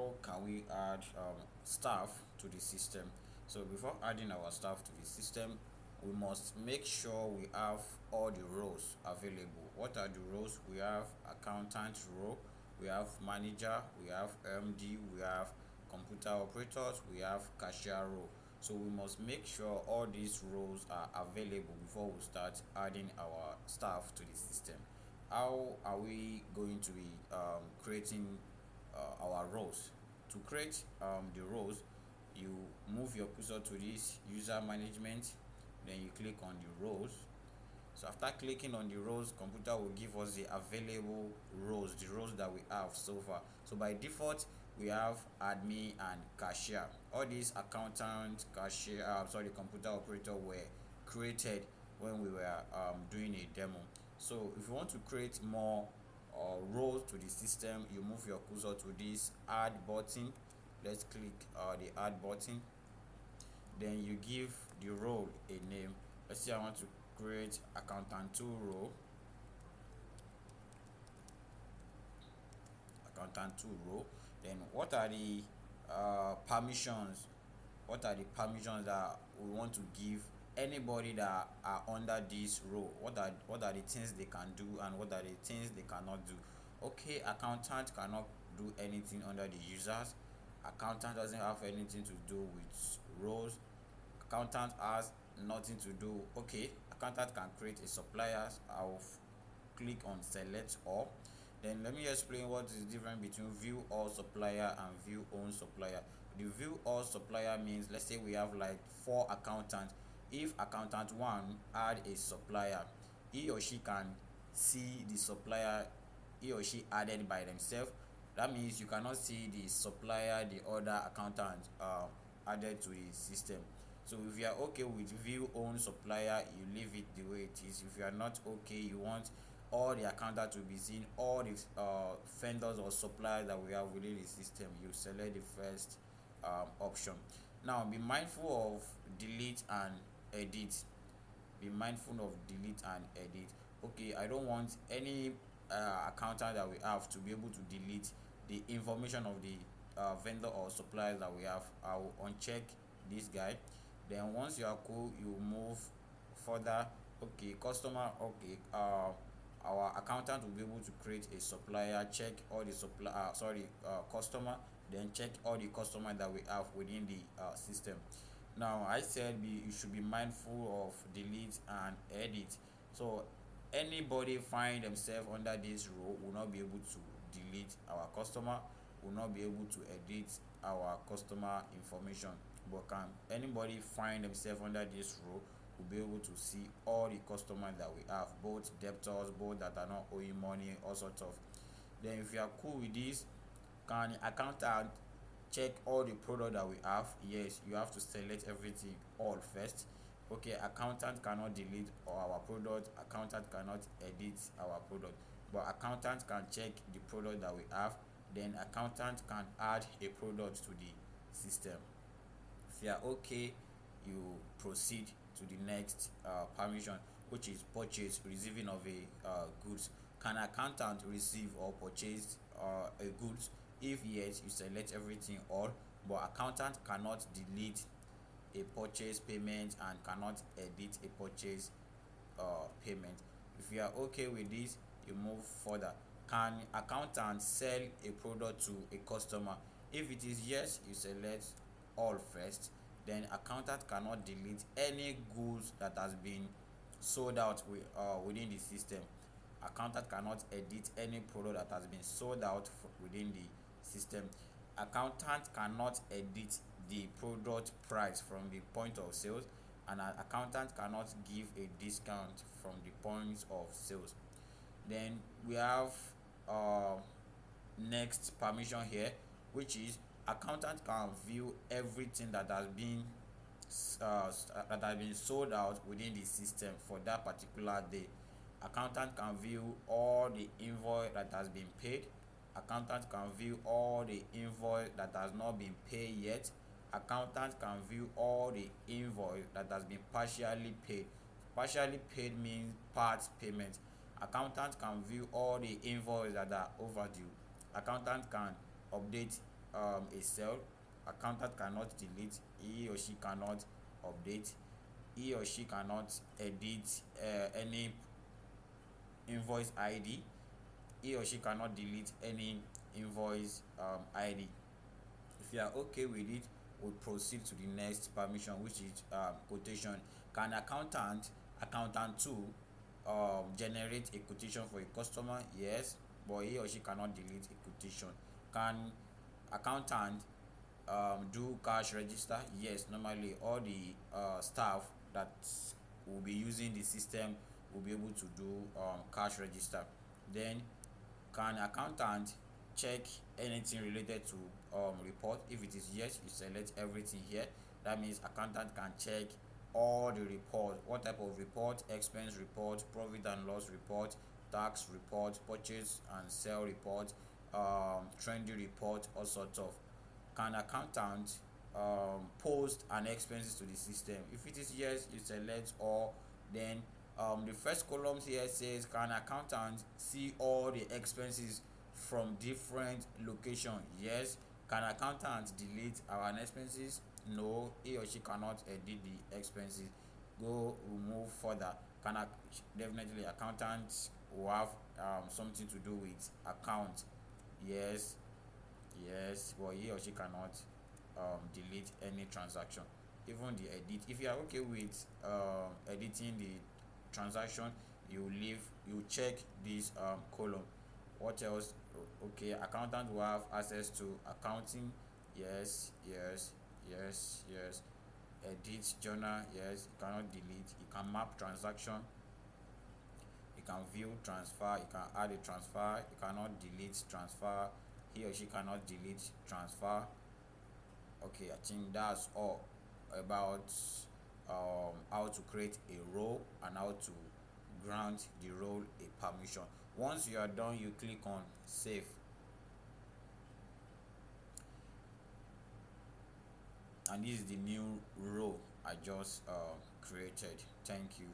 how can we add staff to the system. So before adding our staff to the system, we must make sure we have all the roles available. What are the roles? We have accountant role, we have manager, we have MD, we have computer operators, we have cashier role. So we must make sure all these roles are available before we start adding our staff to the system. How are we going to be creating our roles? To create the roles, you move your cursor to this user management, then you click on the roles. So after clicking on the roles, computer will give us the available roles, the roles that we have so far. So by default, we have admin and cashier. All these accountant, cashier, computer operator were created when we were doing a demo. So if you want to create more roles to the system, you move your cursor to this add button. Let's click the add button. Then you give the role a name. Let's say I want to create accountant 2 role. Accountant 2 role. Then what are the permissions? What are the permissions that we want to give anybody that are under this role? What are the things they can do and what are the things they cannot do? Okay, accountant cannot do anything under the users. Accountant doesn't have anything to do with roles. Accountant has nothing to do. Okay, accountant can create a supplier. I'll click on select all. Then let me explain what is different between view all supplier and view own supplier. The view all supplier means, let's say we have like 4 accountants. If accountant 1 add a supplier, he or she can see the supplier he or she added by themselves. That means you cannot see the supplier the other accountant added to the system. So if you are okay with view own supplier, you leave it the way it is. If you are not okay, you want all the accountant to be seen, all the vendors or suppliers that we have within the system, you select the first option. Now be mindful of delete and edit. Be mindful of delete and edit. Okay, I don't want any accountant that we have to be able to delete the information of the vendor or suppliers that we have. I will uncheck this guy. Then once you are cool, you move further. Okay, customer. Okay, our accountant will be able to create a supplier, check all the customer, then check all the customer that we have within the system. Now I said you should be mindful of delete and edit. So anybody find themselves under this role will not be able to delete our customer, will not be able to edit our customer information. But can anybody find themselves under this role will be able to see all the customers that we have, both debtors, both that are not owing money, all sorts of. Then if you are cool with this, can accountant check all the product that we have? Yes, you have to select everything all first. Okay, accountant cannot delete our product, accountant cannot edit our product, but accountant can check the product that we have. Then accountant can add a product to the system. If you are okay, you proceed to the next permission, which is purchase, receiving of a goods. Can accountant receive or purchase a goods? If yes, you select everything all, but accountant cannot delete a purchase payment and cannot edit a purchase payment. If you are okay with this, you move further. Can accountant sell a product to a customer? If it is yes, you select all first. Then accountant cannot delete any goods that has been sold out within the system. Accountant cannot edit any product that has been sold out within the system. Accountant cannot edit the product price from the point of sales, and an accountant cannot give a discount from the points of sales. Then we have next permission here, which is accountant can view everything that has been sold out within the system for that particular day. Accountant can view all the invoice that has been paid. Accountant can view all the invoice that has not been paid yet. Accountant can view all the invoice that has been partially paid. Partially paid means part payment. Accountant can view all the invoices that are overdue. Accountant can update a cell, accountant cannot delete, he or she cannot update, he or she cannot edit any invoice ID, he or she cannot delete any invoice ID. If you are okay with it, we'll proceed to the next permission, which is quotation. Can accountant two generate a quotation for a customer? Yes, but he or she cannot delete a quotation. Can accountant do cash register? Yes, normally all the staff that will be using the system will be able to do cash register. Then can accountant check anything related to report? If it is yes, you select everything here. That means accountant can check all the report. What type of report? Expense report, profit and loss report, tax report, purchase and sell report, trendy report, all sorts of. Can accountant post and expenses to the system? If it is yes, you select all. Then the first column here says, can accountant see all the expenses from different location? Yes. Can accountant delete our expenses? No, he or she cannot edit the expenses. Go, we move further. Definitely accountant will have something to do with account. Yes, yes, but he or she cannot delete any transaction. Even the edit, if you are okay with editing the transaction, you check this column. What else? Okay, accountant will have access to accounting. Yes, yes, yes, yes. Edit journal. Yes, you cannot delete. You can map transaction, you can view transfer, you can add a transfer, you cannot delete transfer, he or she cannot delete transfer. Okay, I think that's all about how to create a role and how to grant the role a permission. Once you are done, you click on save, and this is the new role I just created. Thank you.